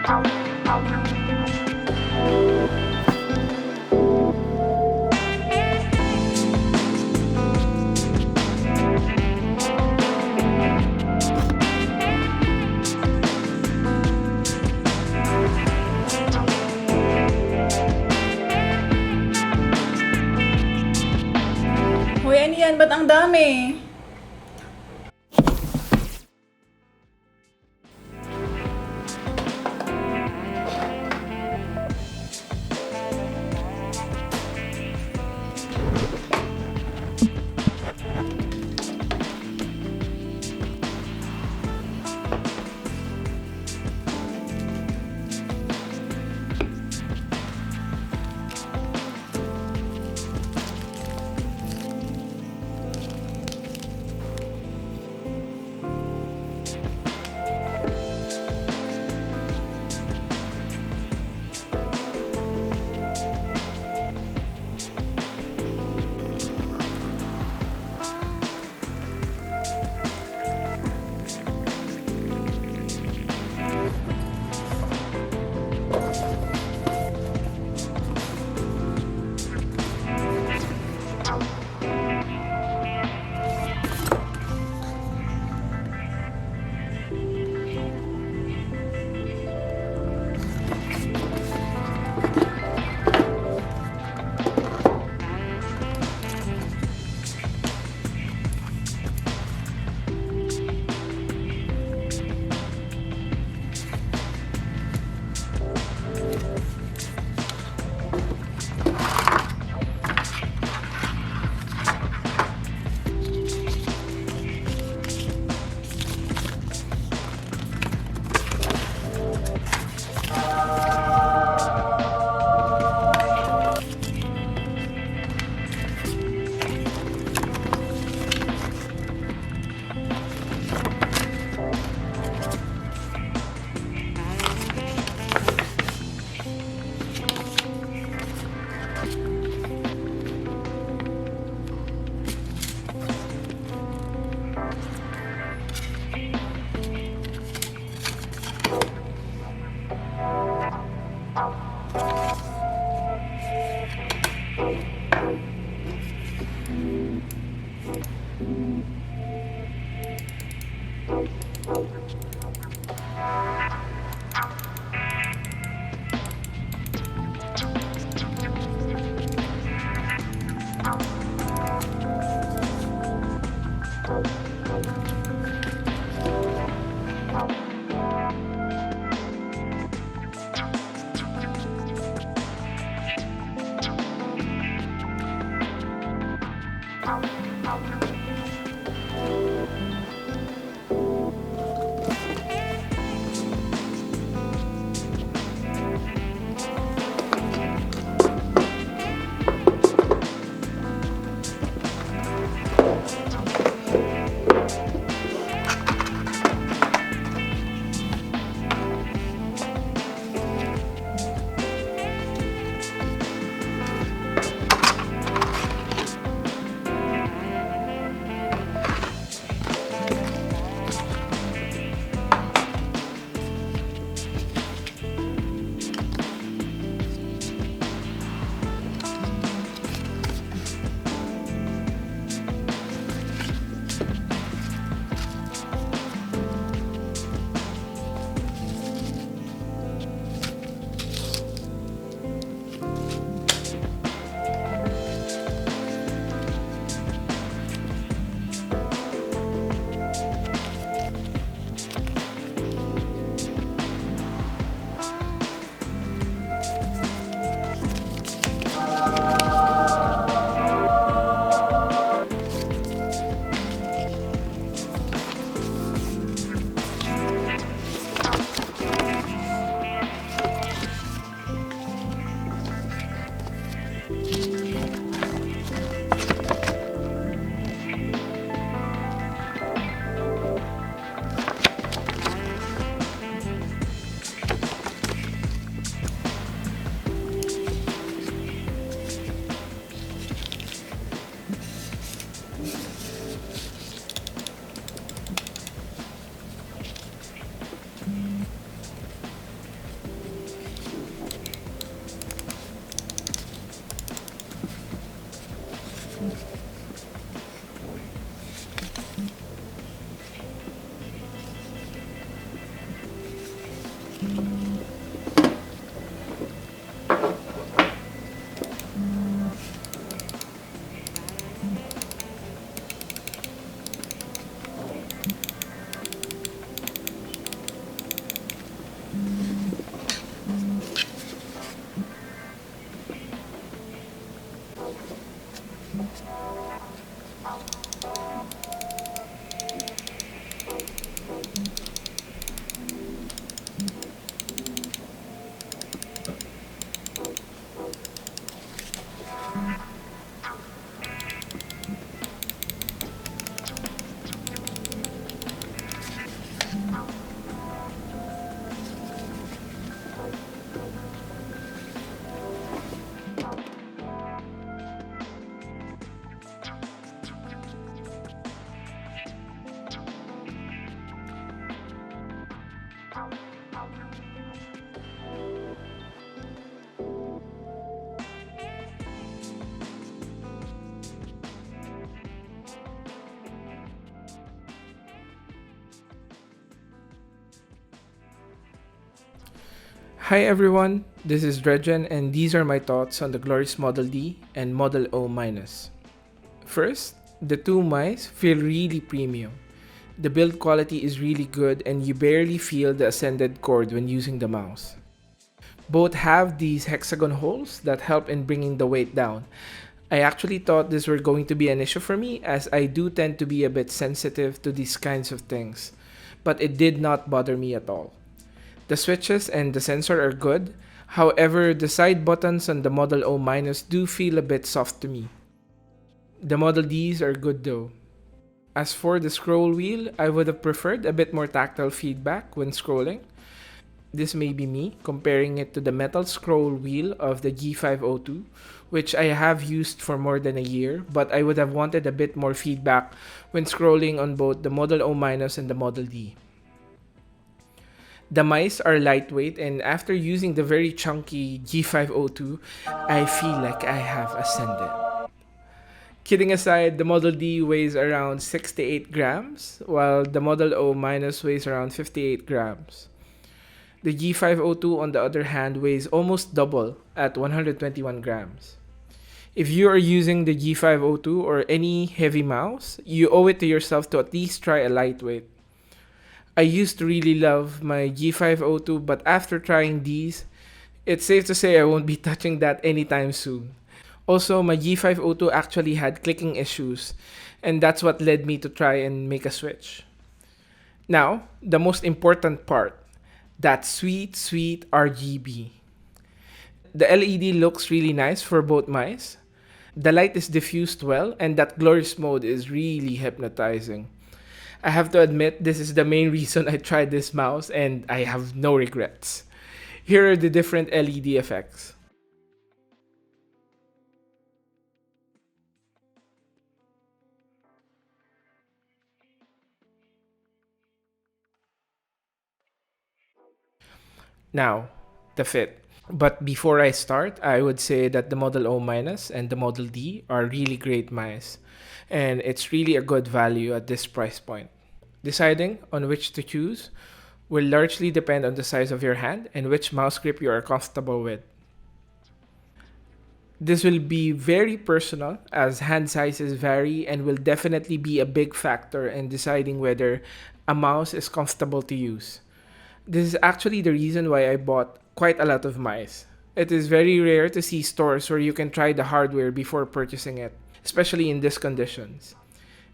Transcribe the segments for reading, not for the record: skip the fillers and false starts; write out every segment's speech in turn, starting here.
Hoy, ano yan? Ba't ang dami? Hi everyone, this is Dredgen and these are my thoughts on the glorious Model D and Model O minus. First, the two mice feel really premium. The build quality is really good and you barely feel the ascended cord when using the mouse. Both have these hexagon holes that help in bringing the weight down. I actually thought this were going to be an issue for me as I do tend to be a bit sensitive to these kinds of things, but it did not bother me at all. The switches and the sensor are good, however the side buttons on the Model O minus do feel a bit soft to me. The Model Ds are good though. As for the scroll wheel, I would have preferred a bit more tactile feedback when scrolling. This may be me comparing it to the metal scroll wheel of the G502, which I have used for more than a year, but I would have wanted a bit more feedback when scrolling on both the Model O minus and the Model D. The mice are lightweight, and after using the very chunky G502, I feel like I have ascended. Kidding aside, the Model D weighs around 68 grams, while the Model O minus weighs around 58 grams. The G502, on the other hand, weighs almost double at 121 grams. If you are using the G502 or any heavy mouse, you owe it to yourself to at least try a lightweight. I used to really love my G502, but after trying these, it's safe to say I won't be touching that anytime soon. Also, my G502 actually had clicking issues, and that's what led me to try and make a switch. Now, the most important part, that sweet RGB. The LED looks really nice for both mice. The light is diffused well, and that glorious mode is really hypnotizing. I have to admit, this is the main reason I tried this mouse, and I have no regrets. Here are the different LED effects. Now, the fit. But before I start, I would say that the Model O minus and the Model D are really great mice, and it's really a good value at this price point. Deciding on which to choose will largely depend on the size of your hand and which mouse grip you are comfortable with. This will be very personal as hand sizes vary and will definitely be a big factor in deciding whether a mouse is comfortable to use. This is actually the reason why I bought quite a lot of mice. It is very rare to see stores where you can try the hardware before purchasing it, especially in these conditions.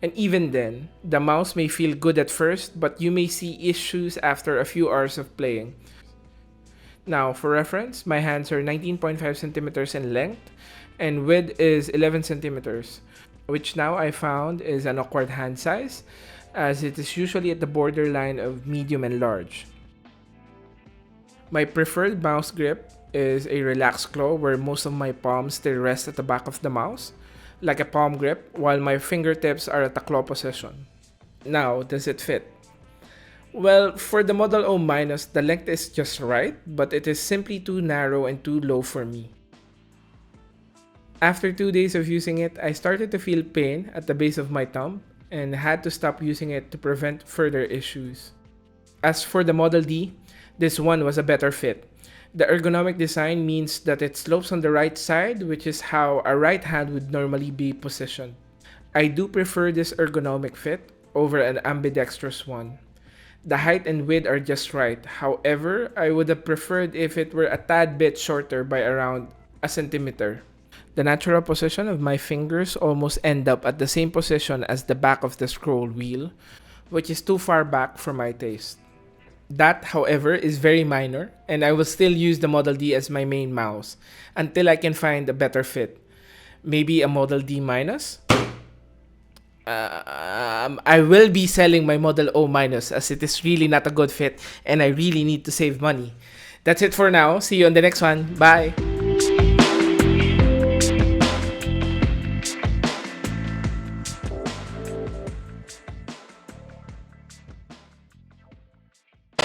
And even then, the mouse may feel good at first, but you may see issues after a few hours of playing. Now, for reference, my hands are 19.5 centimeters in length and width is 11 centimeters, which now I found is an awkward hand size as it is usually at the borderline of medium and large. My preferred mouse grip is a relaxed claw where most of my palms still rest at the back of the mouse, like a palm grip, while my fingertips are at the claw position. Now, does it fit? Well, for the Model O minus, the length is just right, but it is simply too narrow and too low for me. After 2 days of using it, I started to feel pain at the base of my thumb and had to stop using it to prevent further issues. As for the Model D, this one was a better fit. The ergonomic design means that it slopes on the right side, which is how a right hand would normally be positioned. I do prefer this ergonomic fit over an ambidextrous one. The height and width are just right. However, I would have preferred if it were a tad bit shorter by around a centimeter. The natural position of my fingers almost end up at the same position as the back of the scroll wheel, which is too far back for my taste. That, however, is very minor, and I will still use the Model D as my main mouse until I can find a better fit. Maybe a Model D minus? I will be selling my Model O minus as it is really not a good fit and I really need to save money. That's it for now. See you on the next one. Bye!